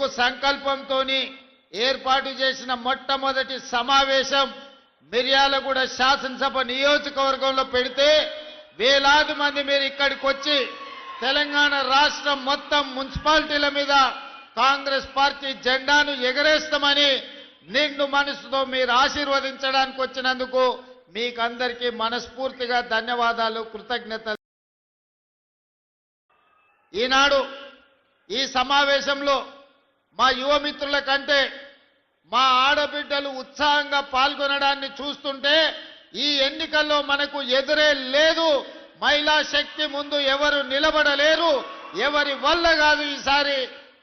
ఉక్కు సంకల్పంతో ఏర్పాటు చేసిన మొట్టమొదటి సమావేశం మిర్యాలగూడ శాసనసభ నియోజకవర్గంలో పెడితే వేలాది మంది మీరు ఇక్కడికి వచ్చి తెలంగాణ రాష్ట్రం మొత్తం మున్సిపాలిటీల మీద కాంగ్రెస్ పార్టీ జెండాను ఎగరేస్తామని నిండు మనసుతో మీరు ఆశీర్వదించడానికి వచ్చినందుకు మీకందరికీ మనస్ఫూర్తిగా ధన్యవాదాలు, కృతజ్ఞతలు. ఈనాడు ఈ సమావేశంలో మా యువ మిత్రుల కంటే మా ఆడబిడ్డలు ఉత్సాహంగా పాల్గొనడాన్ని చూస్తుంటే ఈ ఎన్నికల్లో మనకు ఎదురే లేదు. మహిళా శక్తి ముందు ఎవరు నిలబడలేరు, ఎవరి వల్ల కాదు ఈసారి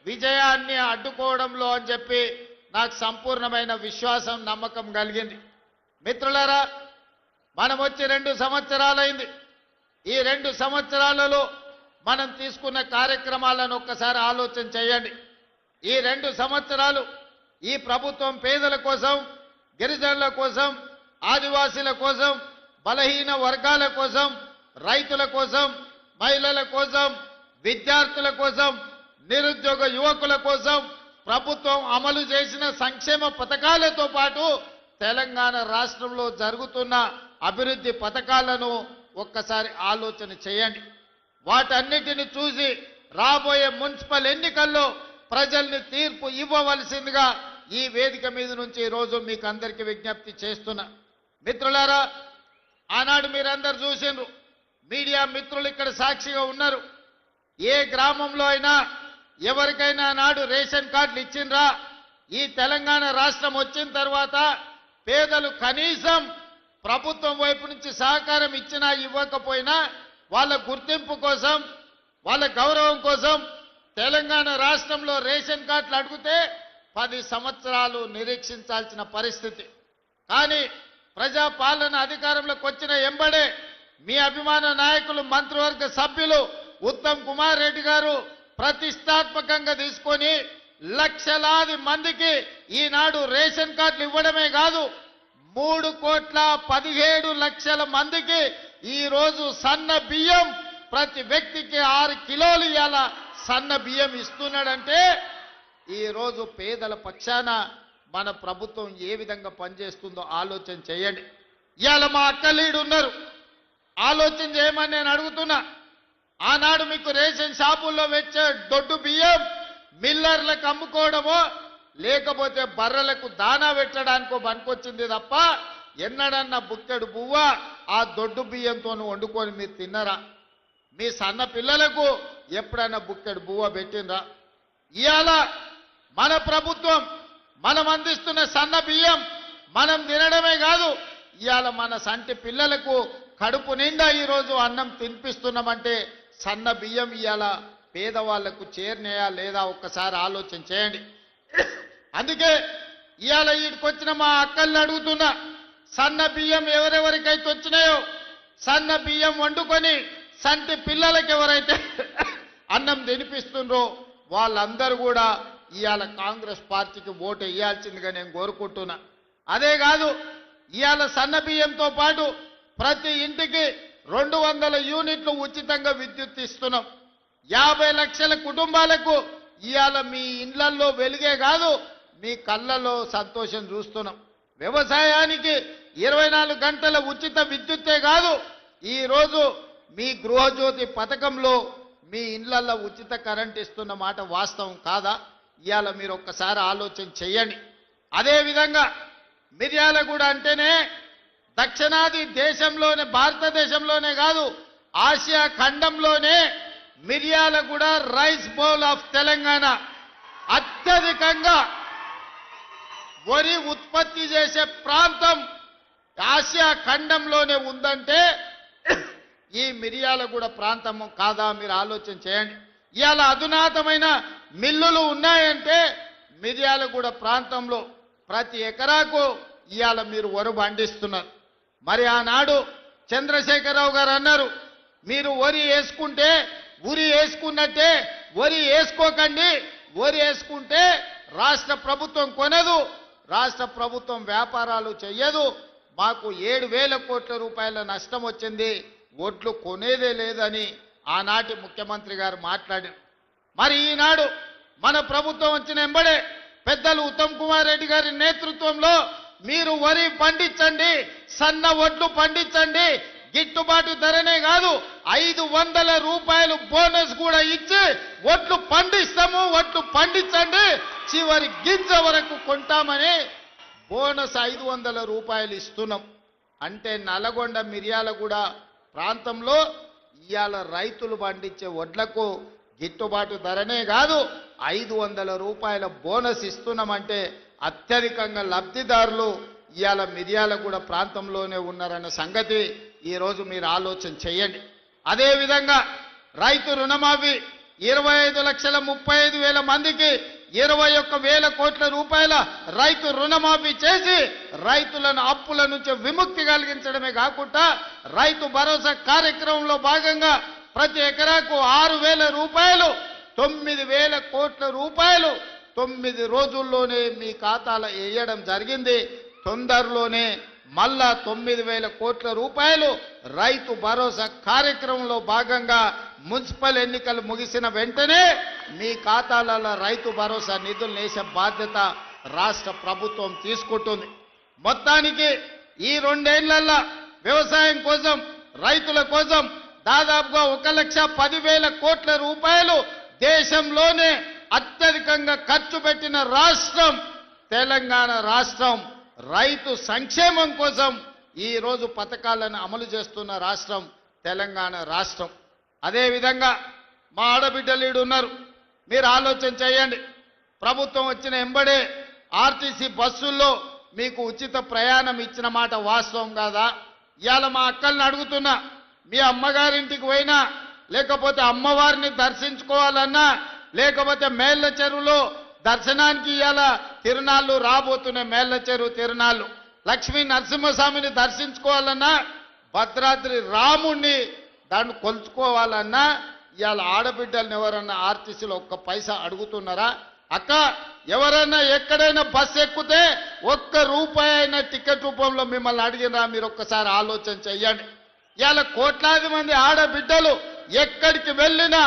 విజయాన్ని అడ్డుకోవడంలో అని చెప్పి నాకు సంపూర్ణమైన విశ్వాసం, నమ్మకం కలిగింది. మిత్రులారా, మనం వచ్చి 2 సంవత్సరాలైంది. ఈ 2 సంవత్సరాలలో మనం తీసుకున్న కార్యక్రమాలను ఒక్కసారి ఆలోచన చేయండి. ఈ 2 సంవత్సరాలు ఈ ప్రభుత్వం పేదల కోసం, గిరిజనుల కోసం, ఆదివాసీల కోసం, బలహీన వర్గాల కోసం, రైతుల కోసం, మహిళల కోసం, విద్యార్థుల కోసం, నిరుద్యోగ యువకుల కోసం ప్రభుత్వం అమలు చేసిన సంక్షేమ పథకాలతో పాటు తెలంగాణ రాష్ట్రంలో జరుగుతున్న అభివృద్ధి పథకాలను ఒక్కసారి ఆలోచన చేయండి. వాటన్నిటిని చూసి రాబోయే మున్సిపల్ ఎన్నికల్లో ప్రజల్ని తీర్పు ఇవ్వవలసిందిగా ఈ వేదిక మీద నుంచి ఈరోజు మీకు అందరికీ విజ్ఞప్తి చేస్తున్నా. మిత్రులారా, ఆనాడు మీరందరూ చూసిండ్రు, మీడియా మిత్రులు ఇక్కడ సాక్షిగా ఉన్నారు. ఏ గ్రామంలో అయినా ఎవరికైనా నాడు రేషన్ కార్డులు ఇచ్చిండ్రా? ఈ తెలంగాణ రాష్ట్రం వచ్చిన తర్వాత పేదలు కనీసం ప్రభుత్వం వైపు నుంచి సహకారం ఇచ్చినా ఇవ్వకపోయినా వాళ్ళ గుర్తింపు కోసం, వాళ్ళ గౌరవం కోసం తెలంగాణ రాష్ట్రంలో రేషన్ కార్డులు అడిగితే 10 సంవత్సరాలు నిరీక్షించాల్సిన పరిస్థితి. కానీ ప్రజాపాలన అధికారంలోకి వచ్చిన ఎంబడే మీ అభిమాన నాయకులు, మంత్రివర్గ సభ్యులు ఉత్తమ్ కుమార్ రెడ్డి గారు ప్రతిష్టాత్మకంగా తీసుకొని లక్షలాది మందికి ఈనాడు రేషన్ కార్డులు ఇవ్వడమే కాదు, 3,17,00,000 మందికి ఈ రోజు సన్న బియ్యం ప్రతి వ్యక్తికి 6 కిలోలు ఇవాళ సన్న బియ్యం ఇస్తున్నాడంటే ఈ రోజు పేదల పక్షాన మన ప్రభుత్వం ఏ విధంగా పనిచేస్తుందో ఆలోచన చేయండి. ఇవాళ మా అక్కలీడు ఉన్నారు, ఆలోచన చేయమని నేను అడుగుతున్నా. ఆనాడు మీకు రేషన్ షాపుల్లో వచ్చే దొడ్డు బియ్యం మిల్లర్లకు అమ్ముకోవడమో లేకపోతే బర్రెలకు దానా పెట్టడానికో పనికొచ్చింది తప్ప ఎన్నడన్నా బుక్కెడు బువ్వ ఆ దొడ్డు బియ్యంతో వండుకొని మీరు తిన్నరా? మీ సన్న పిల్లలకు ఎప్పుడైనా బుక్కెడు బువ్వ పెట్టినరా? ఇవాళ మన ప్రభుత్వం మనం అందిస్తున్న సన్న బియ్యం మనం తినడమే కాదు, ఇవాళ మన సంటి పిల్లలకు కడుపు నిండా ఈరోజు అన్నం తినిపిస్తున్నామంటే సన్న బియ్యం ఇవాళ పేదవాళ్లకు చేరినాయా లేదా ఒక్కసారి ఆలోచన చేయండి. అందుకే ఇవాళ వీటికొచ్చిన మా అక్కల్ని అడుగుతున్నా, సన్న బియ్యం ఎవరెవరికైతే వచ్చినాయో సన్న బియ్యం వండుకొని సంటి పిల్లలకి ఎవరైతే అన్నం తినిపిస్తుండ్రో వాళ్ళందరూ కూడా ఇవాళ కాంగ్రెస్ పార్టీకి ఓటు వేయాల్సిందిగా నేను కోరుకుంటున్నా. అదే కాదు, ఇవాళ సన్న బియ్యంతో పాటు ప్రతి ఇంటికి 200 యూనిట్లు ఉచితంగా విద్యుత్ ఇస్తున్నాం. 50 లక్షల కుటుంబాలకు ఇవాళ మీ ఇండ్లల్లో వెలుగే కాదు, మీ కళ్ళలో సంతోషం చూస్తున్నాం. వ్యవసాయానికి 24 గంటల ఉచిత విద్యుత్తే కాదు, ఈరోజు మీ గృహజ్యోతి పథకంలో మీ ఇండ్లల్లో ఉచిత కరెంట్ ఇస్తున్న మాట వాస్తవం కాదా? ఇవాళ మీరు ఒక్కసారి ఆలోచన చేయండి. అదేవిధంగా మిర్యాలగూడ అంటేనే దక్షిణాది దేశంలోనే, భారతదేశంలోనే కాదు ఆసియా ఖండంలోనే Miryalaguda rice bowl of Telangana, అత్యధికంగా వరి ఉత్పత్తి చేసే ప్రాంతం ఆసియా ఖండంలోనే ఉందంటే ఈ మిర్యాలగూడ ప్రాంతం కాదా? మీరు ఆలోచన చేయండి. ఇవాళ అధునాతమైన మిల్లులు ఉన్నాయంటే మిర్యాలగూడ ప్రాంతంలో ప్రతి ఎకరాకు ఇవాళ మీరు వరి పండిస్తున్నారు. మరి ఆనాడు చంద్రశేఖరరావు గారు అన్నారు, మీరు వరి వేసుకుంటే ఉరి వేసుకున్నట్టే వరి వేసుకోకండి, వరి వేసుకుంటే రాష్ట్ర ప్రభుత్వం కొనదు, రాష్ట్ర ప్రభుత్వం వ్యాపారాలు చెయ్యదు, మాకు 7,000 కోట్ల రూపాయల నష్టం వచ్చింది, ఓట్లు కొనేదే లేదని ఆనాటి ముఖ్యమంత్రి గారు మాట్లాడారు. మరి ఈనాడు మన ప్రభుత్వం వచ్చిన ఎంబడే పెద్దలు ఉత్తమ్ కుమార్ రెడ్డి గారి నేతృత్వంలో మీరు వరి పండించండి, సన్న వడ్లు పండించండి, గిట్టుబాటు ధరనే కాదు 500 రూపాయలు బోనస్ కూడా ఇచ్చి వడ్లు పండిస్తాము, వడ్లు పండించండి, చివరి గింజ వరకు కొంటామని బోనస్ 500 రూపాయలు ఇస్తున్నాం. అంటే నల్గొండ మిర్యాలగూడ ప్రాంతంలో ఇవాళ రైతులు పండించే వడ్లకు గిట్టుబాటు ధరనే కాదు 500 రూపాయల బోనస్ ఇస్తున్నామంటే అత్యధికంగా లబ్ధిదారులు ఇవాళ మిర్యాలగూడ ప్రాంతంలోనే ఉన్నారన్న సంగతి ఈరోజు మీరు ఆలోచన చేయండి. అదేవిధంగా రైతు రుణమాఫీ 25,35,000 మందికి 21,000 కోట్ల రూపాయల రైతు రుణమాఫీ చేసి రైతులను అప్పుల నుంచి విముక్తి కలిగించడమే కాకుండా రైతు భరోసా కార్యక్రమంలో భాగంగా ప్రతి ఎకరాకు 6,000 రూపాయలు 9,000 కోట్ల రూపాయలు 9 రోజుల్లోనే మీ ఖాతాలో వేయడం జరిగింది. తొందరలోనే మళ్ళా 9,000 కోట్ల రూపాయలు రైతు భరోసా కార్యక్రమంలో భాగంగా మున్సిపల్ ఎన్నికలు ముగిసిన వెంటనే మీ ఖాతాలలో రైతు భరోసా నిధులు వేసే బాధ్యత రాష్ట్ర ప్రభుత్వం తీసుకుంటుంది. మొత్తానికి ఈ 2 ఏళ్లలో వ్యవసాయం కోసం రైతుల కోసం దాదాపుగా 1,10,000 కోట్ల రూపాయలు దేశంలోనే అత్యధికంగా ఖర్చు పెట్టిన రాష్ట్రం తెలంగాణ రాష్ట్రం. రైతు సంక్షేమం కోసం ఈ రోజు పథకాలను అమలు చేస్తున్న రాష్ట్రం తెలంగాణ రాష్ట్రం. అదేవిధంగా మా ఆడబిడ్డలు ఉన్నారు, మీరు ఆలోచన చేయండి. ప్రభుత్వం వచ్చిన ఎంబడే ఆర్టీసీ బస్సుల్లో మీకు ఉచిత ప్రయాణం ఇచ్చిన మాట వాస్తవం కాదా? ఇవాళ మా అక్కల్ని అడుగుతున్నా, మీ అమ్మగారింటికి పోయినా లేకపోతే అమ్మవారిని దర్శించుకోవాలన్నా లేకపోతే మేళ్ల చెరువులో దర్శనానికి ఇవాళ తిరునాళ్ళు రాబోతున్నాయి. మేళ్ల చెరువు తిరునాళ్ళు లక్ష్మీ నరసింహస్వామిని దర్శించుకోవాలన్నా భద్రాద్రి రాముణ్ణి దాన్ని కొలుచుకోవాలన్నా ఇవాళ ఆడబిడ్డలను ఎవరన్నా ఆర్టీసీలో 1 పైసా అడుగుతున్నారా? అక్క ఎవరైనా ఎక్కడైనా బస్సు ఎక్కితే 1 రూపాయి అయినా టికెట్ రూపంలో మిమ్మల్ని అడిగినా? మీరు ఒక్కసారి ఆలోచన చెయ్యండి. ఇవాళ కోట్లాది మంది ఆడబిడ్డలు ఎక్కడికి వెళ్ళినా,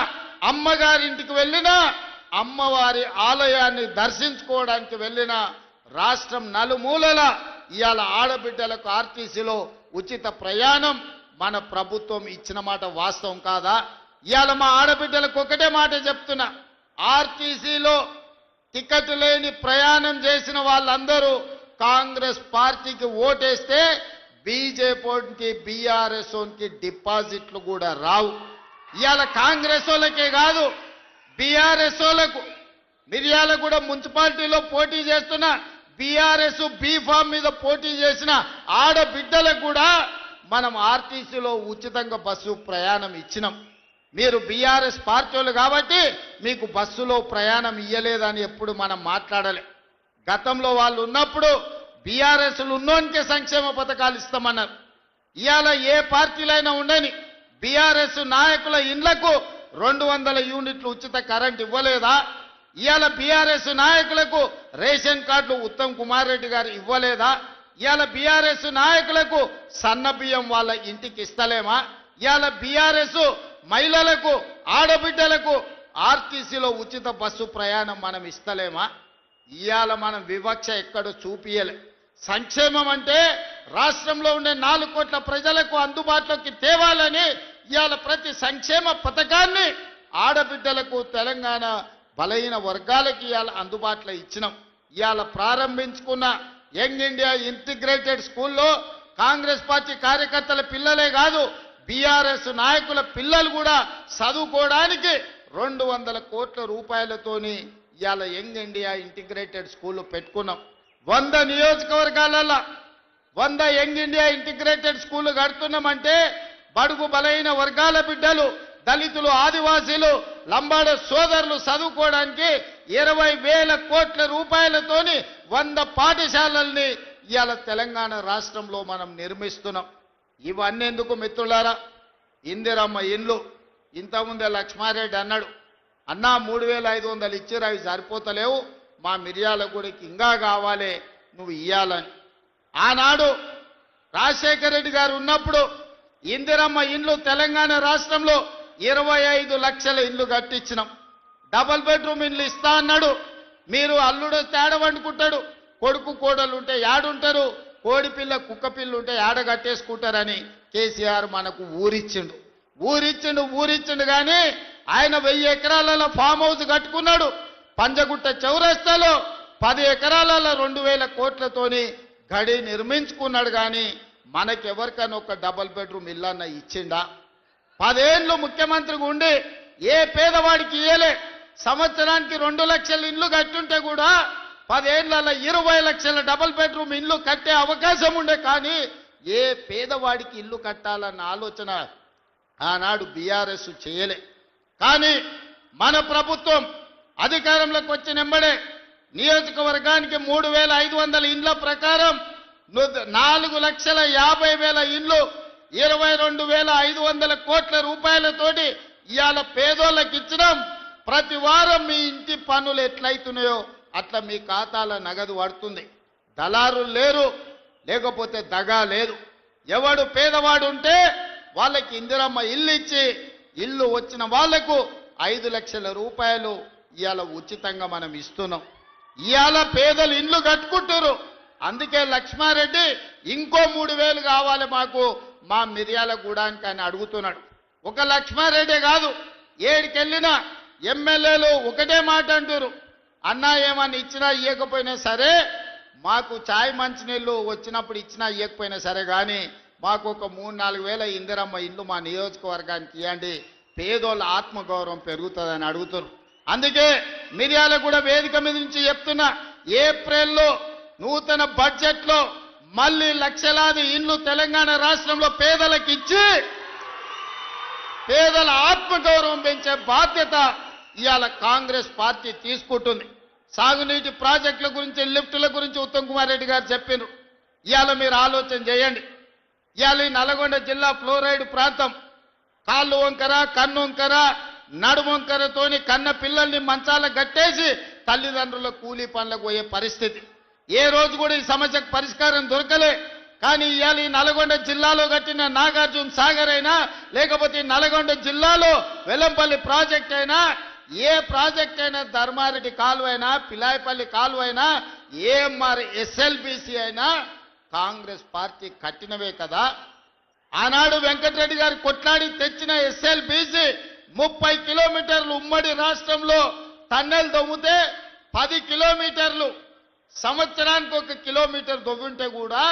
అమ్మగారింటికి వెళ్ళినా, అమ్మవారి ఆలయాన్ని దర్శించుకోవడానికి వెళ్ళిన రాష్ట్రం నలుమూలల ఇవాళ ఆడబిడ్డలకు ఆర్టీసీలో ఉచిత ప్రయాణం మన ప్రభుత్వం ఇచ్చిన మాట వాస్తవం కాదా? ఇవాళ మా ఆడబిడ్డలకు ఒకటే మాట చెప్తున్నా, ఆర్టీసీలో టికెట్ లేని ప్రయాణం చేసిన వాళ్ళందరూ కాంగ్రెస్ పార్టీకి ఓటేస్తే బీజేపీకి బీఆర్ఎస్కి డిపాజిట్లు కూడా రావు. ఇవాళ కాంగ్రెస్ వాళ్ళకే కాదు బీఆర్ఎస్ వాళ్ళకు మిర్యాలగూడ మున్సిపాలిటీలో పోటీ చేస్తున్న బీఆర్ఎస్ బీఫామ్ మీద పోటీ చేసిన ఆడబిడ్డలకు కూడా మనం ఆర్టీసీలో ఉచితంగా బస్సు ప్రయాణం ఇచ్చినాం. మీరు బీఆర్ఎస్ పార్టీ వాళ్ళు కాబట్టి మీకు బస్సులో ప్రయాణం ఇయ్యలేదని ఎప్పుడు మనం మాట్లాడలే. గతంలో వాళ్ళు ఉన్నప్పుడు బీఆర్ఎస్లు ఉన్నోనికే సంక్షేమ పథకాలు ఇస్తామన్నారు. ఇవాళ ఏ పార్టీలైనా ఉండని బీఆర్ఎస్ నాయకుల ఇండ్లకు 200 యూనిట్లు ఉచిత కరెంట్ ఇవ్వలేదా? ఇవాళ బీఆర్ఎస్ నాయకులకు రేషన్ కార్డులు ఉత్తమ్ కుమార్ రెడ్డి గారు ఇవ్వలేదా? ఇవాళ బీఆర్ఎస్ నాయకులకు సన్న బియ్యం వాళ్ళ ఇంటికి ఇస్తలేమా? ఇవాళ బీఆర్ఎస్ మహిళలకు ఆడబిడ్డలకు ఆర్టీసీలో ఉచిత బస్సు ప్రయాణం మనం ఇస్తలేమా? ఇవాళ మనం వివక్ష ఎక్కడ చూపియలే. సంక్షేమం అంటే రాష్ట్రంలో ఉండే 4 కోట్ల ప్రజలకు అందుబాటులోకి తేవాలని ఇవాళ ప్రతి సంక్షేమ పథకాన్ని ఆడబిడ్డలకు తెలంగాణ బలహీన వర్గాలకి ఇవాళ అందుబాటులో ఇచ్చినాం. ఇవాళ ప్రారంభించుకున్న యంగ్ ఇండియా ఇంటిగ్రేటెడ్ స్కూల్లో కాంగ్రెస్ పార్టీ కార్యకర్తల పిల్లలే కాదు బీఆర్ఎస్ నాయకుల పిల్లలు కూడా చదువుకోవడానికి 200 కోట్ల రూపాయలతోని ఇవాళ యంగ్ ఇండియా ఇంటిగ్రేటెడ్ స్కూల్ పెట్టుకున్నాం. 100 నియోజకవర్గాలలో 100 యంగ్ ఇండియా ఇంటిగ్రేటెడ్ స్కూల్ కడుతున్నామంటే బడుగు బలైన వర్గాల బిడ్డలు, దళితులు, ఆదివాసీలు, లంబాడ సోదరులు చదువుకోవడానికి 20,000 కోట్ల రూపాయలతోని 100 పాఠశాలల్ని ఇవాళ తెలంగాణ రాష్ట్రంలో మనం నిర్మిస్తున్నాం. ఇవన్నీ ఎందుకు మిత్రులారా? ఇందిరమ్మ ఇండ్లు ఇంతకుముందే లక్ష్మారెడ్డి అన్నాడు, అన్నా 3,500 ఇచ్చారు, అవి సరిపోతలేవు, మా మిర్యాలగూడకి ఇంకా కావాలి, నువ్వు ఇయ్యాలని. ఆనాడు రాజశేఖర రెడ్డి గారు ఉన్నప్పుడు ఇందిరమ్మ ఇండ్లు తెలంగాణ రాష్ట్రంలో 25 లక్షల ఇండ్లు కట్టించినాం. డబుల్ బెడ్రూమ్ ఇల్లు ఇస్తా అన్నాడు. మీరు అల్లుడు తేడ వండుకుంటాడు, కొడుకు కోడలు ఉంటే యాడుంటారు, కోడి పిల్ల కుక్క పిల్ల ఉంటే యాడ కట్టేసుకుంటారని కేసీఆర్ మనకు ఊరిచ్చిండు కానీ ఆయన 1000 ఎకరాలలో ఫామ్ హౌస్ కట్టుకున్నాడు. పంజగుట్ట చౌరస్తాలో 10 ఎకరాలలో 2000 కోట్లతోని గడి నిర్మించుకున్నాడు. కానీ మనకెవరికైనా ఒక డబుల్ బెడ్రూమ్ ఇల్లన్న ఇచ్చిండా? 10 ఏళ్ళు ముఖ్యమంత్రిగా ఉండి ఏ పేదవాడికి ఇయ్యలే. సంవత్సరానికి 2 లక్షల ఇల్లు కట్టుంటే కూడా 10 ఏళ్లలో 20 లక్షల డబుల్ బెడ్రూమ్ ఇల్లు కట్టే అవకాశం ఉండే. కానీ ఏ పేదవాడికి ఇల్లు కట్టాలన్న ఆలోచన ఆనాడు బీఆర్ఎస్ చేయలే. కానీ మన ప్రభుత్వం అధికారంలోకి వచ్చిన వెంబడే నియోజకవర్గానికి 3500 ఇండ్ల ప్రకారం 4,50,000 ఇండ్లు 22,500 కోట్ల రూపాయలతోటి ఇవాళ పేదోళ్ళకి ఇచ్చినాం. ప్రతి వారం మీ ఇంటి పన్నులు ఎట్లయితున్నాయో అట్లా మీ ఖాతాల నగదు పడుతుంది. దళారులు లేరు, లేకపోతే దగా లేదు. ఎవడు పేదవాడు ఉంటే వాళ్ళకి ఇందిరమ్మ ఇల్లు ఇచ్చి ఇల్లు వచ్చిన వాళ్లకు 5 లక్షల రూపాయలు ఇవాళ ఉచితంగా మనం ఇస్తున్నాం. ఇవాళ పేదలు ఇండ్లు కట్టుకుంటారు. అందుకే లక్ష్మారెడ్డి ఇంకో 3,000 కావాలి మాకు మా మిర్యాలగూడానికి అని అడుగుతున్నాడు. ఒక లక్ష్మారెడ్డి కాదు, ఏడికెళ్ళినా ఎమ్మెల్యేలు ఒకటే మాట అంటారు, అన్నా ఏమన్నా ఇచ్చినా ఇవ్వకపోయినా సరే, మాకు ఛాయ్ మంచినీళ్ళు వచ్చినప్పుడు ఇచ్చినా ఇవ్వకపోయినా సరే, కానీ మాకు ఒక 3-4 వేల ఇందిరమ్మ ఇల్లు మా నియోజకవర్గానికి ఇవ్వండి, పేదోళ్ళ ఆత్మగౌరవం పెరుగుతుందని అడుగుతారు. అందుకే మిర్యాలగూడ వేదిక మీద నుంచి చెప్తున్నా, ఏప్రిల్లో నూతన బడ్జెట్లో మళ్ళీ లక్షలాది ఇండ్లు తెలంగాణ రాష్ట్రంలో పేదలకు ఇచ్చి పేదల ఆత్మగౌరవం పెంచే బాధ్యత ఇవాళ కాంగ్రెస్ పార్టీ తీసుకుంటుంది. సాగునీటి ప్రాజెక్టుల గురించి, లిఫ్టుల గురించి ఉత్తమ్ కుమార్ రెడ్డి గారు చెప్పారు. ఇవాళ మీరు ఆలోచన చేయండి. ఇవాళ ఈ నల్గొండ జిల్లా ఫ్లోరైడ్ ప్రాంతం కాళ్ళు వంకర, కన్ను వంకర, నడుము వంకరతోని కన్న పిల్లల్ని మంచాల గట్టేసి తల్లిదండ్రుల కూలీ పనులకు పోయే పరిస్థితి. ఏ రోజు కూడా ఈ సమస్యకు పరిష్కారం దొరకలే. కానీ ఇవాళ ఈ నల్గొండ జిల్లాలో కట్టిన నాగార్జున సాగర్ అయినా, లేకపోతే నల్గొండ జిల్లాలో వెల్లంపల్లి ప్రాజెక్ట్ అయినా, ఏ ప్రాజెక్ట్ అయినా, ధర్మారెడ్డి కాలువ అయినా, పిలాయపల్లి కాలువ అయినా, ఏఎంఆర్ ఎస్ఎల్బిసి అయినా కాంగ్రెస్ పార్టీ కట్టినవే కదా. ఆనాడు వెంకటరెడ్డి గారు కొట్లాడి తెచ్చిన ఎస్ఎల్బిసి 30 కిలోమీటర్లు ఉమ్మడి రాష్ట్రంలో టన్నెల్ దొవ్వుతే 10 కిలోమీటర్లు, సంవత్సరానికి 1 కిలోమీటర్ దొవ్వుంటే కూడా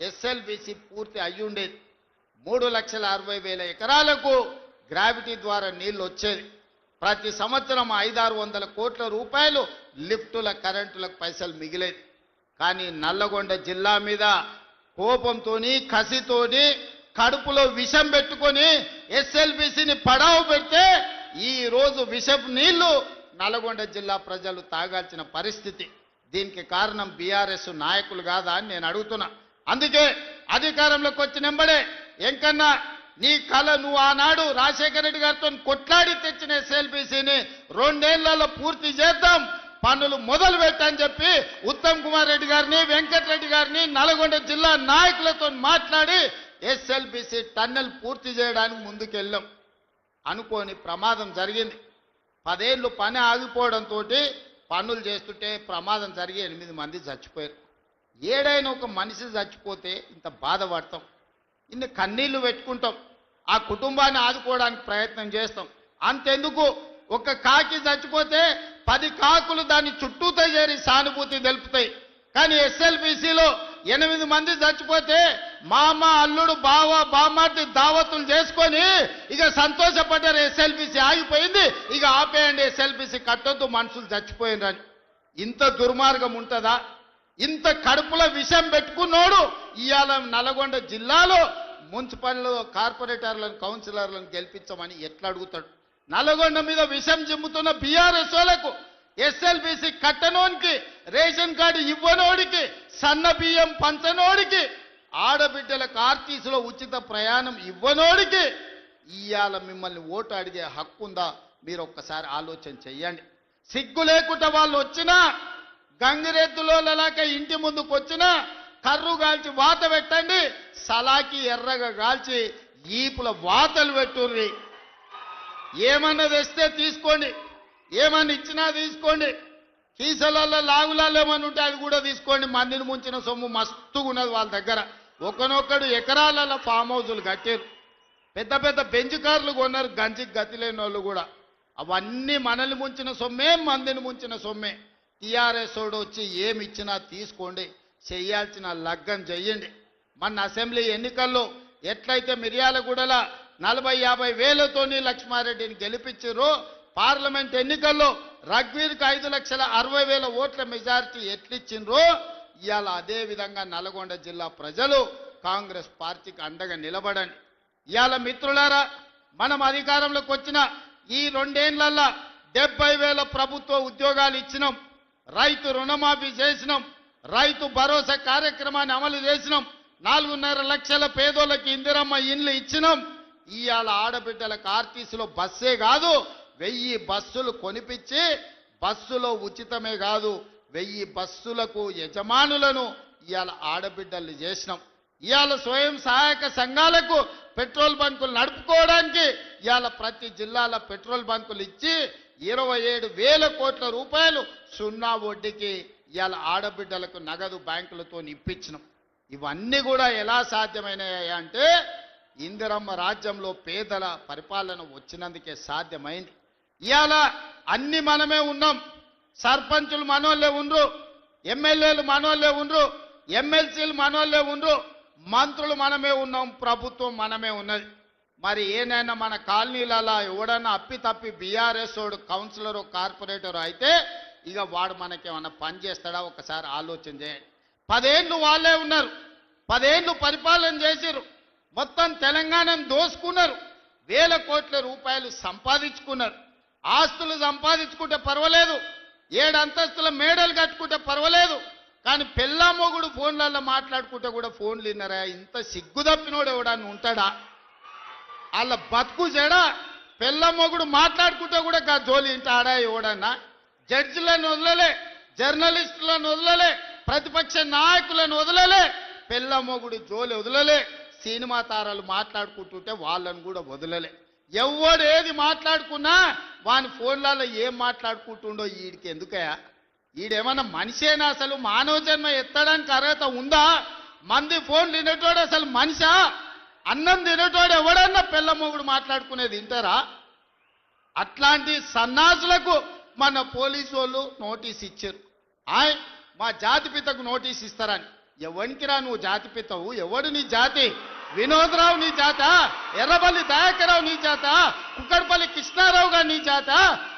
ఎస్ఎల్బిసి పూర్తి అయ్యుండేది. 3,60,000 ఎకరాలకు గ్రావిటీ ద్వారా నీళ్లు వచ్చేది. ప్రతి సంవత్సరం 500-600 కోట్ల రూపాయలు లిఫ్టుల కరెంటులకు పైసలు మిగిలేది. కానీ నల్లగొండ జిల్లా మీద కోపంతోని, కసితోని, కడుపులో విషం పెట్టుకొని ఎస్ఎల్బిసిని పడావు పెడితే ఈ రోజు విషపు నీళ్లు నల్గొండ జిల్లా ప్రజలు తాగాల్సిన పరిస్థితి. దీనికి కారణం బీఆర్ఎస్ నాయకులు కాదా అని నేను అడుగుతున్నా. అందుకే అధికారంలోకి వచ్చినెంబడే ఎంకన్నా నీ కళ, నువ్వు ఆనాడు రాజశేఖర రెడ్డి గారితో కొట్లాడి తెచ్చిన ఎస్ఎల్బిసిని 2 ఏళ్లలో పూర్తి చేద్దాం, పనులు మొదలు పెట్టని చెప్పి ఉత్తమ్ కుమార్ రెడ్డి గారిని, వెంకటరెడ్డి గారిని, నల్గొండ జిల్లా నాయకులతో మాట్లాడి ఎస్ఎల్బిసి టన్నెల్ పూర్తి చేయడానికి ముందుకెళ్ళాం. అనుకోని ప్రమాదం జరిగింది. 10 ఏళ్ళు పని ఆగిపోవడంతో పనులు చేస్తుంటే ప్రమాదం జరిగి 8 మంది చచ్చిపోయారు. ఏడైనా ఒక మనిషి చచ్చిపోతే ఇంత బాధపడతాం, ఇన్ని కన్నీళ్లు పెట్టుకుంటాం, ఆ కుటుంబాన్ని ఆదుకోవడానికి ప్రయత్నం చేస్తాం. అంతెందుకు, ఒక కాకి చచ్చిపోతే 10 కాకులు దాన్ని చుట్టూతో చేరి సానుభూతి తెలుపుతాయి. కానీ ఎస్ఎల్బిసిలో 8 మంది చచ్చిపోతే మామ, అల్లుడు, బావ, బామ్మార్తి దావతులు చేసుకొని ఇక సంతోషపడ్డారు. ఎస్ఎల్బిసి ఆగిపోయింది, ఇక ఆపేయండి, ఎస్ఎల్బిసి కట్టొద్దు, మనుషులు చచ్చిపోయినరని. ఇంత దుర్మార్గం ఉంటుందా? ఇంత కడుపులో విషం పెట్టుకున్నోడు ఇవాళ నల్గొండ జిల్లాలో మున్సిపల్ కార్పొరేటర్లను, కౌన్సిలర్లను గెలిపించమని ఎట్లా అడుగుతాడు? నల్గొండ మీద విషం జిమ్ముతున్న బీఆర్ఎస్ వాళ్ళకు, ఎస్ఎల్బిసి కట్టనోడికి, రేషన్ కార్డు ఇవ్వనోడికి, సన్న బియ్యం పంచనోడికి, ఆడబిడ్డలకు ఆర్టీసీలో ఉచిత ప్రయాణం ఇవ్వనోడికి ఇవాళ మిమ్మల్ని ఓటు అడిగే హక్కు ఉందా? మీరు ఒక్కసారి ఆలోచన చెయ్యండి. సిగ్గు లేకుండా వాళ్ళు వచ్చినా, గంగిరెద్దులోలాక ఇంటి ముందుకు వచ్చినా కర్రు కాల్చి వాత పెట్టండి, సలాకి ఎర్రగా కాల్చి ఈపుల వాతలు పెట్టుర్రి. ఏమన్నా తెస్తే తీసుకోండి, ఏమన్నా ఇచ్చినా తీసుకోండి, కీసలలో లాగులాలు ఏమన్నా ఉంటే అది కూడా తీసుకోండి. మందిని ముంచిన సొమ్ము మస్తుగా ఉన్నది వాళ్ళ దగ్గర. ఒకనొక్కడు ఎకరాలలో ఫామ్ హౌజులు కట్టారు, పెద్ద పెద్ద బెంచ్ కార్లు కొన్నారు, గంజికి గతి లేని వాళ్ళు కూడా. అవన్నీ మనల్ని ముంచిన సొమ్మే, మందిని ముంచిన సొమ్మే. టీఆర్ఎస్ వాడు వచ్చి ఏమి ఇచ్చినా తీసుకోండి, చెయ్యాల్సిన లగ్గం చెయ్యండి. మన అసెంబ్లీ ఎన్నికల్లో ఎట్లయితే మిర్యాలగూడల 40-50 వేలతోని లక్ష్మారెడ్డిని గెలిపించారో, పార్లమెంట్ ఎన్నికల్లో రఘ్వీర్కి 5,60,000 ఓట్ల మెజారిటీ ఎట్లిచ్చిండ్రో, ఇవాళ అదే విధంగా నల్గొండ జిల్లా ప్రజలు కాంగ్రెస్ పార్టీకి అండగా నిలబడండి. ఇవాళ మిత్రులారా, మనం అధికారంలోకి వచ్చిన ఈ 2 ఏళ్లలో 70,000 ప్రభుత్వ ఉద్యోగాలు ఇచ్చినాం, రైతు రుణమాఫీ చేసినాం, రైతు భరోసా కార్యక్రమాన్ని అమలు చేసినాం, 4.5 లక్షల పేదోళ్ళకి ఇందిరమ్మ ఇండ్లు ఇచ్చినాం. ఇవాళ ఆడబిడ్డలకు ఆర్టీసీలో బస్సే కాదు 1000 బస్సులు కొనిపించి, బస్సులో ఉచితమే కాదు 1000 బస్సులకు యజమానులను ఇవాళ ఆడబిడ్డల్ని చేసినాం. ఇవాళ స్వయం సహాయక సంఘాలకు పెట్రోల్ బంకులు నడుపుకోవడానికి ఇవాళ ప్రతి జిల్లాల పెట్రోల్ బంకులు ఇచ్చి 27,000 కోట్ల రూపాయలు సున్నా వడ్డీకి ఇవాళ ఆడబిడ్డలకు నగదు బ్యాంకులతో ఇప్పించినాం. ఇవన్నీ కూడా ఎలా సాధ్యమైనాయి అంటే ఇందిరమ్మ రాజ్యంలో పేదల పరిపాలన వచ్చినందుకే సాధ్యమైంది. ఇవాళ అన్ని మనమే ఉన్నాం, సర్పంచులు మనోళ్ళే ఉండ్రు, ఎమ్మెల్యేలు మనోళ్ళే ఉండ్రు, ఎమ్మెల్సీలు మనోళ్ళే ఉండ్రు, మంత్రులు మనమే ఉన్నాం, ప్రభుత్వం మనమే ఉన్నది. మరి ఏనైనా మన కాలనీలలో ఎవడన్నా అప్పి తప్పి బీఆర్ఎస్ వాడు కౌన్సిలరు కార్పొరేటర్ అయితే ఇక వాడు మనకేమన్నా పని చేస్తాడా ఒకసారి ఆలోచన చేయండి. 10 ఏళ్ళు వాళ్ళే ఉన్నారు, 10 ఏళ్ళు పరిపాలన చేసిరు, మొత్తం తెలంగాణను దోసుకున్నారు, 1000 కోట్ల రూపాయలు సంపాదించుకున్నారు. ఆస్తులు సంపాదించుకుంటే పర్వాలేదు, 7 అంతస్తుల మేడలు కట్టుకుంటే పర్వాలేదు, కానీ పెళ్ళా మొగుడు ఫోన్లలో మాట్లాడుకుంటే కూడా ఫోన్లు విన్నారా? ఇంత సిగ్గు తప్పినోడు ఎవడన్నా ఉంటాడా? వాళ్ళ బతుకు చెడా. పెళ్ళా మొగుడు మాట్లాడుకుంటే కూడా జోలి ఇంట ఆడా ఎవడన్నా? జడ్జిలను వదలలే, జర్నలిస్టులను వదలలే, ప్రతిపక్ష నాయకులను వదలలే, పెళ్ళా మొగుడు జోలి వదలలే, సినిమా తారాలు మాట్లాడుకుంటుంటే వాళ్ళను కూడా వదలలే. ఎవడు ఏది మాట్లాడుకున్నా వాని ఫోన్లలో ఏం మాట్లాడుకుంటుండో వీడికి ఎందుకయా? ఈడేమన్నా మనిషేనా? అసలు మానవ జన్మ ఎత్తడానికి అర్హత ఉందా? మంది ఫోన్లు తినేటోడు అసలు మనిషా? అన్నం తినేటోడు ఎవడన్నా పెళ్ళ మొగుడు మాట్లాడుకునేది వింటారా? అట్లాంటి సన్నాసులకు మన పోలీసు వాళ్ళు నోటీస్ ఇచ్చారు. మా జాతిపితకు నోటీస్ ఇస్తారని. ఎవరికిరా నువ్వు జాతిపితవు? ఎవడు నీ జాతి? వినోదరావు నీ జాత? ఎర్రబల్లి దయాకరావు నీ జాత? కుక్కడపల్లి కృష్ణారావు గారు నీ జాత?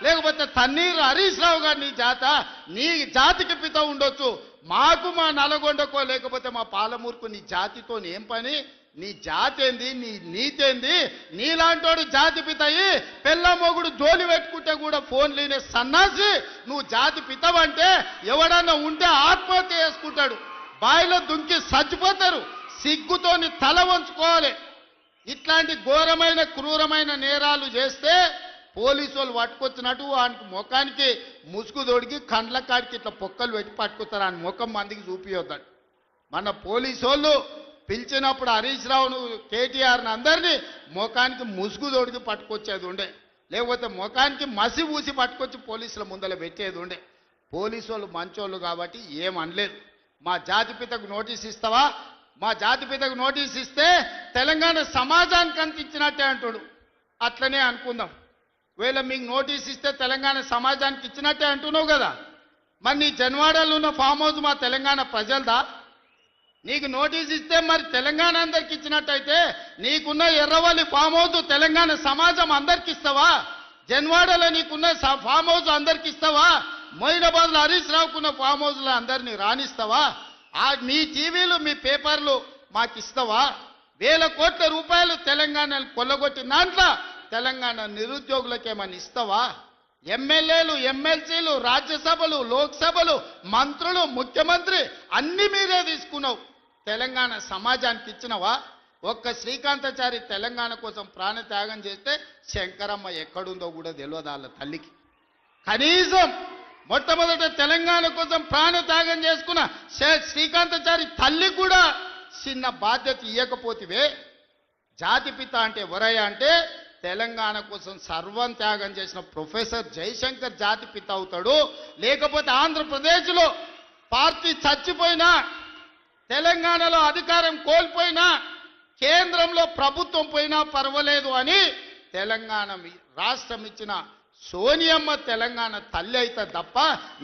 లేకపోతే తన్నీరు హరీష్ రావు గారు నీ జాత? నీ జాతికి పిత ఉండొచ్చు, మాకు మా నల్గొండకో లేకపోతే మా పాలమూరుకు నీ జాతితో ఏం పని? నీ జాతి ఏంది? నీ నీతేంది? నీలాంటోడు జాతి పితయి పెళ్ళ మొగుడు జోలి పెట్టుకుంటే కూడా ఫోన్ లేనే సన్నాసి నువ్వు జాతి పితవంటే ఎవడన్నా ఉంటే ఆత్మహత్య చేసుకుంటాడు, బాయిలో దుంకి చచ్చిపోతారు. సిగ్గుతోని తల వంచుకోవాలి. ఇట్లాంటి ఘోరమైన క్రూరమైన నేరాలు చేస్తే పోలీసు వాళ్ళు పట్టుకొచ్చినట్టు వానికి ముఖానికి ముసుగు తొడిగి కండ్ల కాడికి ఇట్లా పొక్కలు పెట్టి పట్టుకొస్తారు. ఆయన ముఖం మందికి చూపియొద్దాడు. మన పోలీసు వాళ్ళు పిలిచినప్పుడు హరీష్ రావును కేటీఆర్ని అందరినీ ముఖానికి ముసుగు తొడిగి పట్టుకొచ్చేది ఉండే, లేకపోతే ముఖానికి మసి ఊసి పట్టుకొచ్చి పోలీసుల ముందర పెట్టేది ఉండే. పోలీసు వాళ్ళు మంచోళ్ళు కాబట్టి ఏమనలేదు. మా జాతిపితకు నోటీస్ ఇస్తావా? మా జాతిపితకు నోటీస్ ఇస్తే తెలంగాణ సమాజానికి అంత ఇచ్చినట్టే అంటాడు. అట్లనే అనుకుందాం. ఒకవేళ మీకు నోటీస్ ఇస్తే తెలంగాణ సమాజానికి ఇచ్చినట్టే అంటున్నావు కదా, మరి నీ జన్వాడలో ఉన్న ఫామ్ హౌస్ మా తెలంగాణ ప్రజలదా? నీకు నోటీస్ ఇస్తే మరి తెలంగాణ అందరికి ఇచ్చినట్టయితే నీకున్న ఎర్రవల్లి ఫామ్ హౌస్ తెలంగాణ సమాజం అందరికి ఇస్తావా? జన్వాడలో నీకున్న ఫామ్ హౌస్ అందరికి ఇస్తావా? మొయినాబాద్లో హరీష్ రావుకున్న ఫామ్ హౌస్లో అందరినీ రాణిస్తావా? మీ టీవీలు మీ పేపర్లు మాకు ఇస్తావా? 1000 కోట్ల రూపాయలు తెలంగాణను కొల్లగొట్టిన దాంట్లో తెలంగాణ నిరుద్యోగులకు ఏమని ఇస్తావా? ఎమ్మెల్యేలు, ఎమ్మెల్సీలు, రాజ్యసభలు, లోక్సభలు, మంత్రులు, ముఖ్యమంత్రి అన్ని మీరే తీసుకున్నావు. తెలంగాణ సమాజానికి ఇచ్చినవా? ఒక్క శ్రీకాంతాచారి తెలంగాణ కోసం ప్రాణత్యాగం చేస్తే శంకరమ్మ ఎక్కడుందో కూడా తెలియదు వాళ్ళ తల్లికి. కనీసం మొట్టమొదట తెలంగాణ కోసం ప్రాణత్యాగం చేసుకున్న శ్రీకాంతాచారి తల్లి కూడా చిన్న బాధ్యత ఇవ్వకపోతివే. జాతిపిత అంటే ఎవరయ్యా అంటే తెలంగాణ కోసం సర్వం త్యాగం చేసిన ప్రొఫెసర్ జయశంకర్ జాతిపిత అవుతాడు. లేకపోతే ఆంధ్రప్రదేశ్లో పార్టీ చచ్చిపోయినా, తెలంగాణలో అధికారం కోల్పోయినా, కేంద్రంలో ప్రభుత్వం పోయినా పర్వాలేదు అని తెలంగాణ రాష్ట్రం ఇచ్చిన సోనియమ్మ తెలంగాణ తల్లి అయితే తప్ప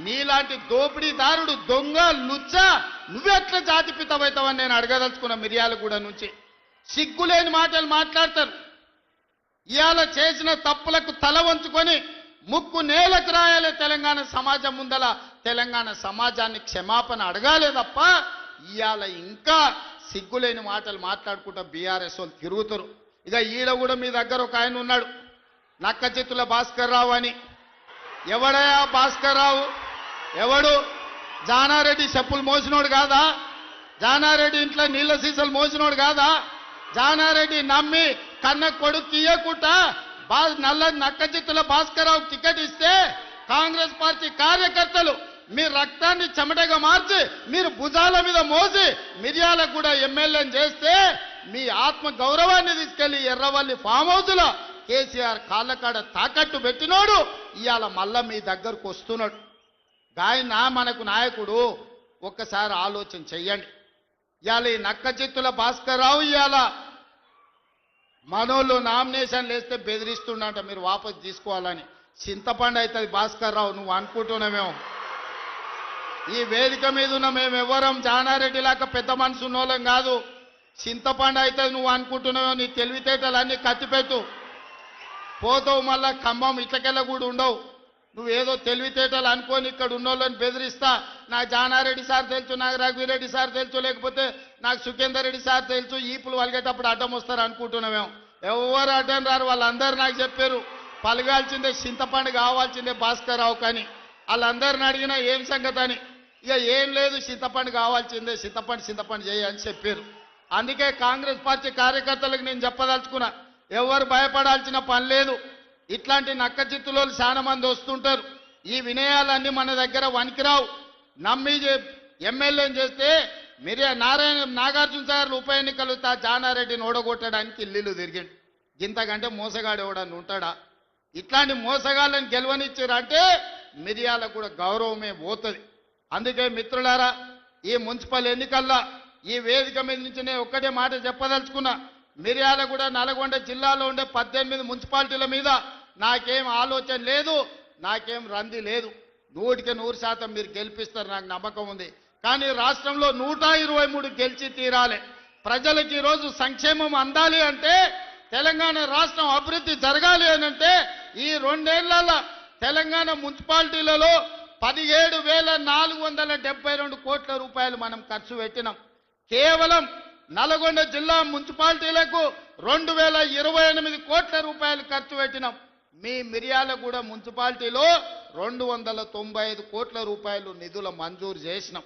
నీలాంటి దోపిడీదారుడు దొంగ లుచ్చ నువ్వెట్లా జాతిపితమవుతావని నేను అడగదలుచుకున్న మిర్యాలగూడ నుంచి. సిగ్గులేని మాటలు మాట్లాడతారు. ఇవాళ చేసిన తప్పులకు తల వంచుకొని ముక్కు నేలకు రాయాలి. తెలంగాణ సమాజం ముందల తెలంగాణ సమాజాన్ని క్షమాపణ అడగాలే తప్ప ఇవాళ ఇంకా సిగ్గులేని మాటలు మాట్లాడుకుంటా బీఆర్ఎస్ వాళ్ళు తిరుగుతారు. ఇక ఈడ కూడా మీ దగ్గర ఒక ఆయన ఉన్నాడు, నక్క చిత్తుల భాస్కర్ రావు అని. ఎవడయా భాస్కర్ రావు? ఎవడు? జానారెడ్డి చెప్పులు మోసినోడు కాదా? జానారెడ్డి ఇంట్లో నీళ్ళ సీసాలు మోసినోడు కాదా? జానారెడ్డి నమ్మి కన్న కొడుకు ఇయ్యకుండా నల్ల నక్క చిత్తుల భాస్కర్ రావు టికెట్ ఇస్తే కాంగ్రెస్ పార్టీ కార్యకర్తలు మీ రక్తాన్ని చెమటగా మార్చి మీరు భుజాల మీద మోసి మిర్యాలకు కూడా ఎమ్మెల్యేని చేస్తే మీ ఆత్మ గౌరవాన్ని తీసుకెళ్లి ఎర్రవల్లి ఫామ్ హౌస్లో కేసీఆర్ కాళ్ళకాడ తాకట్టు పెట్టినోడు ఇవాళ మళ్ళా మీ దగ్గరకు వస్తున్నాడు. గాయన మనకు నాయకుడు. ఒక్కసారి ఆలోచన చెయ్యండి. ఇవాళ ఈ నక్క చిత్తుల భాస్కర్ రావు ఇవాళ మనోళ్ళు నామినేషన్లు వేస్తే బెదిరిస్తుండంట మీరు వాపసు తీసుకోవాలని. చింతపండు అవుతుంది భాస్కర్ రావు, నువ్వు అనుకుంటున్నామేమో. ఈ వేదిక మీద ఉన్న మేము ఎవరం జానారెడ్డి లాగా పెద్ద మనసు ఉన్నోళ్ళం కాదు. చింతపండు అవుతుంది నువ్వు అనుకుంటున్నావో. నీ తెలివితేటలన్నీ కట్టిపెట్టు, పోతావు మళ్ళా ఖమ్మం ఇట్లకెళ్ళ కూడా ఉండవు. నువ్వేదో తెలివితేటలు అనుకొని ఇక్కడ ఉన్నోళ్ళని బెదిరిస్తా. నాకు జానారెడ్డి సార్ తెలుసు, నాకు రఘువీరెడ్డి సార్ తెలుసు, లేకపోతే నాకు సుఖేందర్ రెడ్డి సార్ తెలుసు, ఈపులు వలిగేటప్పుడు అడ్డం వస్తారు అనుకుంటున్నామేమో. ఎవరు అడ్డం రారు. వాళ్ళందరూ నాకు చెప్పారు పలగాల్సిందే చింతపండు కావాల్సిందే భాస్కర్ రావు కానీ. వాళ్ళందరిని అడిగినా ఏం సంగతి అని. ఇక ఏం లేదు, చింతపండు కావాల్సిందే, చింతపండు చేయని చెప్పారు. అందుకే కాంగ్రెస్ పార్టీ కార్యకర్తలకు నేను చెప్పదలుచుకున్నా, ఎవరు భయపడాల్సిన పని లేదు. ఇట్లాంటి నక్క చిత్తులో చాలా మంది వస్తుంటారు. ఈ వినయాలన్నీ మన దగ్గర వనికిరావు. నమ్మి ఎమ్మెల్యేని చేస్తే నాగార్జున సాగర్ ఉప ఎన్నికలు జానారెడ్డిని ఓడగొట్టడానికి ఇల్లు తిరిగిండు. ఇంతకంటే మోసగాడు ఎవడని ఉంటాడా? ఇట్లాంటి మోసగాళ్ళని గెలవనిచ్చారంటే మిర్యాలకు కూడా గౌరవమే పోతుంది. అందుకే మిత్రులారా, ఈ మున్సిపల్ ఎన్నికల్లో ఈ వేదిక మీద నుంచి నేను ఒక్కటే మాట చెప్పదలుచుకున్నా. మిర్యాలగూడ నల్గొండ జిల్లాలో ఉండే 18 మున్సిపాలిటీల మీద నాకేం ఆలోచన లేదు, నాకేం రంది లేదు. 100% మీరు గెలిపిస్తారు, నాకు నమ్మకం ఉంది. కానీ రాష్ట్రంలో 123 గెలిచి తీరాలి. ప్రజలకు ఈరోజు సంక్షేమం అందాలి అంటే, తెలంగాణ రాష్ట్రం అభివృద్ధి జరగాలి అని అంటే ఈ 2 ఏళ్లలో తెలంగాణ మున్సిపాలిటీలలో 17,472 కోట్ల రూపాయలు మనం ఖర్చు పెట్టినాం. కేవలం నల్గొండ జిల్లా మున్సిపాలిటీలకు 2,028 కోట్ల రూపాయలు ఖర్చు పెట్టినాం. మీ మిర్యాలగూడ మున్సిపాలిటీలో 295 కోట్ల రూపాయలు నిధుల మంజూరు చేసినాం.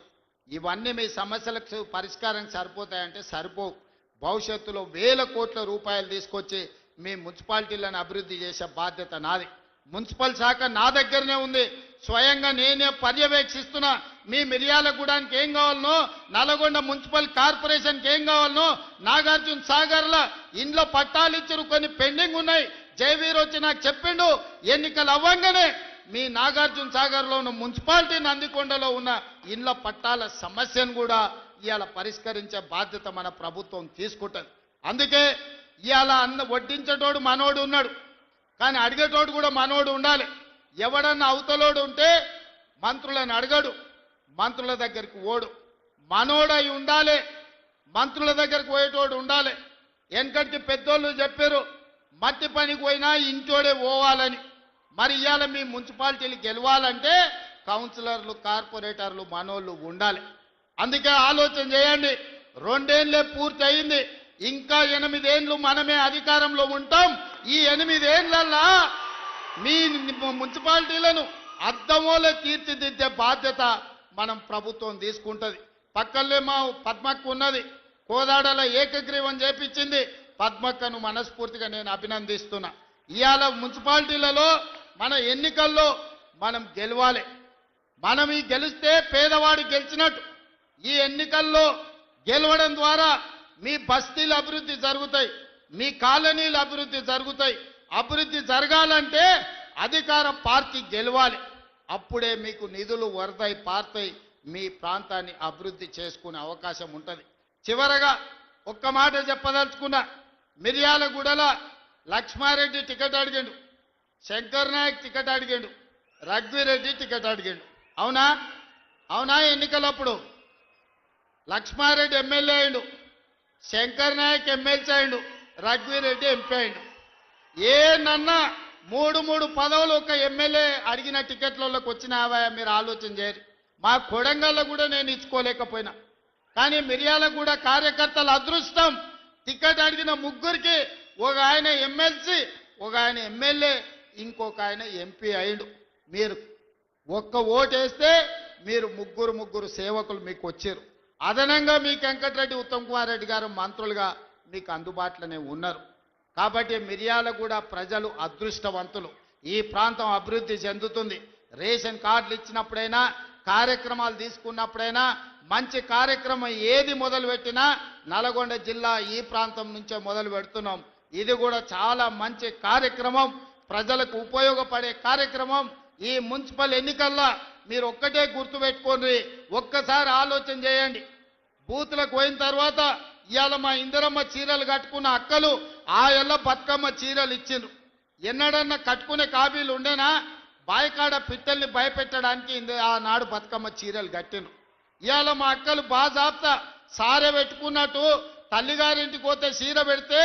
ఇవన్నీ మీ సమస్యలకు పరిష్కారం సరిపోతాయంటే సరిపోవు. భవిష్యత్తులో 1000 కోట్ల రూపాయలు తీసుకొచ్చి మీ మున్సిపాలిటీలను అభివృద్ధి చేసే బాధ్యత నాది. మున్సిపల్ శాఖ నా దగ్గరనే ఉంది. స్వయంగా నేనే పర్యవేక్షిస్తున్నా. మీ మిర్యాలగూడానికి ఏం కావాలనో, నల్గొండ మున్సిపల్ కార్పొరేషన్కి ఏం కావాలనో, నాగార్జున సాగర్ల ఇండ్ల పట్టాలు ఇచ్చారు, కొన్ని పెండింగ్ ఉన్నాయి. జయవీర్ వచ్చి నాకు చెప్పిండు, ఎన్నికలు అవ్వంగానే మీ నాగార్జున సాగర్లో ఉన్న మున్సిపాలిటీ నందికొండలో ఉన్న ఇండ్ల పట్టాల సమస్యను కూడా ఇవాళ పరిష్కరించే బాధ్యత మన ప్రభుత్వం తీసుకుంటుంది. అందుకే ఇవాళ వడ్డించేటోడు మనోడు ఉన్నాడు, కానీ అడిగేటోడు కూడా మనోడు ఉండాలి. ఎవడన్నా అవతలోడు ఉంటే మంత్రులను అడగడు, మంత్రుల దగ్గరికి ఓడు. మనోడై ఉండాలి, మంత్రుల దగ్గరికి పోయేటోడు ఉండాలి. వెనకటికి పెద్దోళ్ళు చెప్పారు, మట్టి పనికి పోయినా ఇంటోడే పోవాలని. మరి ఇవాళ మీ మున్సిపాలిటీలు గెలవాలంటే కౌన్సిలర్లు, కార్పొరేటర్లు మనోళ్ళు ఉండాలి. అందుకే ఆలోచన చేయండి. 2 ఏళ్లే పూర్తి అయింది, ఇంకా 8 ఏళ్ళు మనమే అధికారంలో ఉంటాం. ఈ 8 ఏళ్లల్లా మీ మున్సిపాలిటీలను అద్దమోలే తీర్చిదిద్దే బాధ్యత మనం ప్రభుత్వం తీసుకుంటుంది. పక్కనే మా పద్మక్క ఉన్నది, కోదాడల ఏకగ్రీవం చేపించింది. పద్మక్కను మనస్ఫూర్తిగా నేను అభినందిస్తున్నా. ఇవాళ మున్సిపాలిటీలలో మన ఎన్నికల్లో మనం గెలవాలి. మనం ఈ గెలిస్తే పేదవాడు గెలిచినట్టు. ఈ ఎన్నికల్లో గెలవడం ద్వారా మీ బస్తీల అభివృద్ధి జరుగుతాయి, మీ కాలనీల అభివృద్ధి జరుగుతాయి, అభివృద్ధి జరగాలంటే అధికార పార్టీ గెలవాలి. అప్పుడే మీకు నిధులు వరదై పార్తాయి, మీ ప్రాంతాన్ని అభివృద్ధి చేసుకునే అవకాశం ఉంటుంది. చివరగా ఒక్క మాట చెప్పదలుచుకున్నా. మిర్యాలగూడల లక్ష్మారెడ్డి టికెట్ అడిగిండు, శంకర్ నాయక్ టికెట్ అడిగిండు, రఘువీరెడ్డి టికెట్ అడిగిండు. అవునా? అవునా? ఎన్నికలప్పుడు లక్ష్మారెడ్డి ఎమ్మెల్యే అయిండు, శంకర్ నాయక్ ఎమ్మెల్సీ అయిండు, రఘువీరెడ్డి ఎంపీ అయిండు. ఏనన్నా మూడు పదవులు ఒక ఎమ్మెల్యే అడిగిన టికెట్లలోకి వచ్చినావా? మీరు ఆలోచన చేయరు. మా కొడంగల్లో కూడా నేను ఇచ్చుకోలేకపోయినా. కానీ మిర్యాలగూడ కార్యకర్తల అదృష్టం, టికెట్ అడిగిన ముగ్గురికి ఒక ఆయన ఎమ్మెల్సీ, ఒక ఆయన ఎమ్మెల్యే, ఇంకొక ఆయన ఎంపీ అయిండు. మీరు ఒక్క ఓటేస్తే మీరు ముగ్గురు సేవకులు మీకు వచ్చారు. అదనంగా మీకు వెంకటరెడ్డి ఉత్తమ్ కుమార్ రెడ్డి గారు మంత్రులుగా మీకు అందుబాటులోనే ఉన్నారు. కాబట్టి మిర్యాలగూడ ప్రజలు అదృష్టవంతులు. ఈ ప్రాంతం అభివృద్ధి చెందుతుంది. రేషన్ కార్డులు ఇచ్చినప్పుడైనా, కార్యక్రమాలు తీసుకున్నప్పుడైనా, మంచి కార్యక్రమం ఏది మొదలుపెట్టినా నల్గొండ జిల్లా ఈ ప్రాంతం నుంచే మొదలు పెడుతున్నాం. ఇది కూడా చాలా మంచి కార్యక్రమం, ప్రజలకు ఉపయోగపడే కార్యక్రమం. ఈ మున్సిపల్ ఎన్నికల్లో మీరు ఒక్కటే గుర్తుపెట్టుకోండి, ఒక్కసారి ఆలోచన చేయండి. బూత్లకు పోయిన తర్వాత ఇవాళ మా ఇందిరమ్మ చీరలు కట్టుకున్న అక్కలు ఆ ఎల్ల బతుకమ్మ చీరలు ఇచ్చిండ్రు. ఎన్నడన్నా కట్టుకునే కాబీలు ఉండేనా? బాయికాడ పిట్టల్ని భయపెట్టడానికి ఆనాడు బతుకమ్మ చీరలు కట్టిండ్రు. ఇవాళ మా అక్కలు బాజాప్తా సారె పెట్టుకున్నట్టు, తల్లిగారింటికి పోతే చీర పెడితే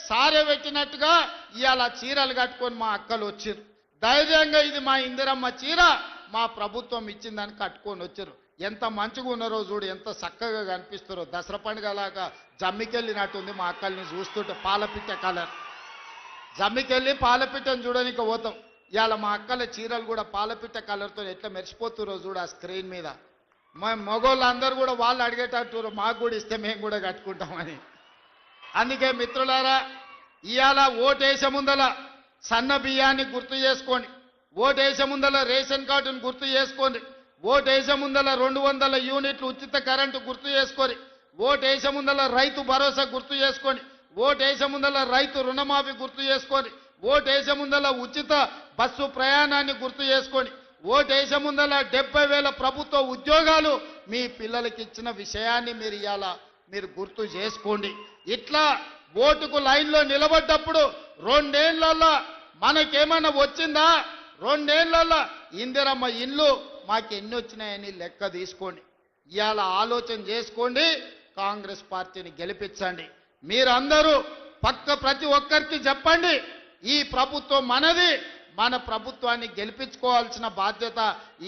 సారె పెట్టినట్టుగా ఇవాళ చీరలు కట్టుకొని మా అక్కలు వచ్చిర్రు. ధైర్యంగా ఇది మా ఇందిరమ్మ చీర, మా ప్రభుత్వం ఇచ్చిందని కట్టుకొని వచ్చారు. ఎంత మంచిగా ఉన్నారో చూడు, ఎంత చక్కగా కనిపిస్తారో. దసరా పండుగలాగా జమ్మికెళ్ళినట్టుంది మా అక్కల్ని చూస్తుంటే. పాలపిట్ట కలర్ జమ్మికెళ్ళి పాలపిట్టని చూడడానికి పోతాం. ఇవాళ మా అక్కల చీరలు కూడా పాలపిట్ట కలర్తో ఎట్లా మెరిసిపోతురో చూడు ఆ స్క్రీన్ మీద. మా మగోళ్ళు అందరూ కూడా వాళ్ళు అడిగేటట్టు మాకు కూడా ఇస్తే మేము కూడా కట్టుకుంటామని. అందుకే మిత్రులారా, ఇవాళ ఓటేసే ముందల సన్న బియ్యాన్ని గుర్తు చేసుకోండి, ఓటేసే ముందల రేషన్ కార్డును గుర్తు చేసుకోండి, ఓటేసే ముందల 200 యూనిట్లు ఉచిత కరెంటు గుర్తు చేసుకోండి, ఓటేసే ముందల రైతు భరోసా గుర్తు చేసుకోండి, ఓటేసే ముందల రైతు రుణమాఫీ గుర్తు చేసుకోండి, ఓటేసే ముందల ఉచిత బస్సు ప్రయాణాన్ని గుర్తు చేసుకోండి, ఓటేసే ముందల 70,000 ప్రభుత్వ ఉద్యోగాలు మీ పిల్లలకి ఇచ్చిన విషయాన్ని మీరు ఇవాళ మీరు గుర్తు చేసుకోండి. ఇట్లా ఓటుకు లైన్లో నిలబడ్డప్పుడు 2 ఏళ్లలో మనకేమైనా వచ్చిందా? 2 ఏళ్లలో ఇందిరమ్మ ఇల్లు మాకు ఎన్ని వచ్చినాయని లెక్క తీసుకోండి. ఇవాళ ఆలోచన చేసుకోండి, కాంగ్రెస్ పార్టీని గెలిపించండి. మీరందరూ ప్రతి ఒక్కరికి చెప్పండి, ఈ ప్రభుత్వం మనది, మన ప్రభుత్వాన్ని గెలిపించుకోవాల్సిన బాధ్యత,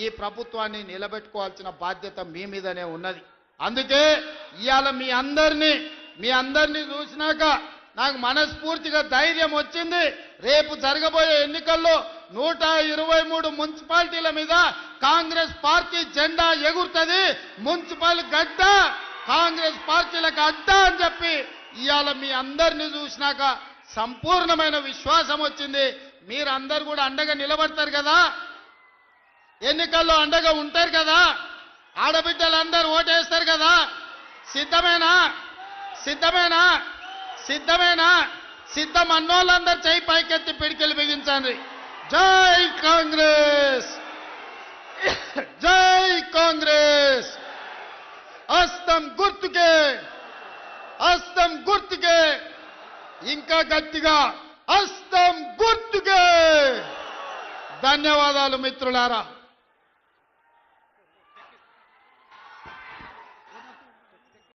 ఈ ప్రభుత్వాన్ని నిలబెట్టుకోవాల్సిన బాధ్యత మీ మీదనే ఉన్నది. అందుకే ఇవాళ మీ అందరినీ చూసినాక నాకు మనస్ఫూర్తిగా ధైర్యం వచ్చింది. రేపు జరగబోయే ఎన్నికల్లో 123 మున్సిపాలిటీల మీద కాంగ్రెస్ పార్టీ జెండా ఎగురుతుంది. మున్సిపల్ గడ్డ కాంగ్రెస్ పార్టీలకు అడ్డ అని చెప్పి ఇవాళ మీ అందరినీ చూసినాక సంపూర్ణమైన విశ్వాసం వచ్చింది. మీరందరూ కూడా అండగా నిలబడతారు కదా, ఎన్నికల్లో అండగా ఉంటారు కదా, ఆడబిడ్డలందరూ ఓటేస్తారు కదా. సిద్ధమేనా? సిద్ధమేనా? సిద్ధమేనా? సిద్ధం అన్నోళ్ళందరూ చేయి పైకెత్తి పిడికిలు బిగించండి. జై కాంగ్రెస్, జై కాంగ్రెస్. హస్తం గుర్తుకే, హస్తం గుర్తుకే, ఇంకా గట్టిగా హస్తం గుర్తుకే. ధన్యవాదాలు మిత్రులారా.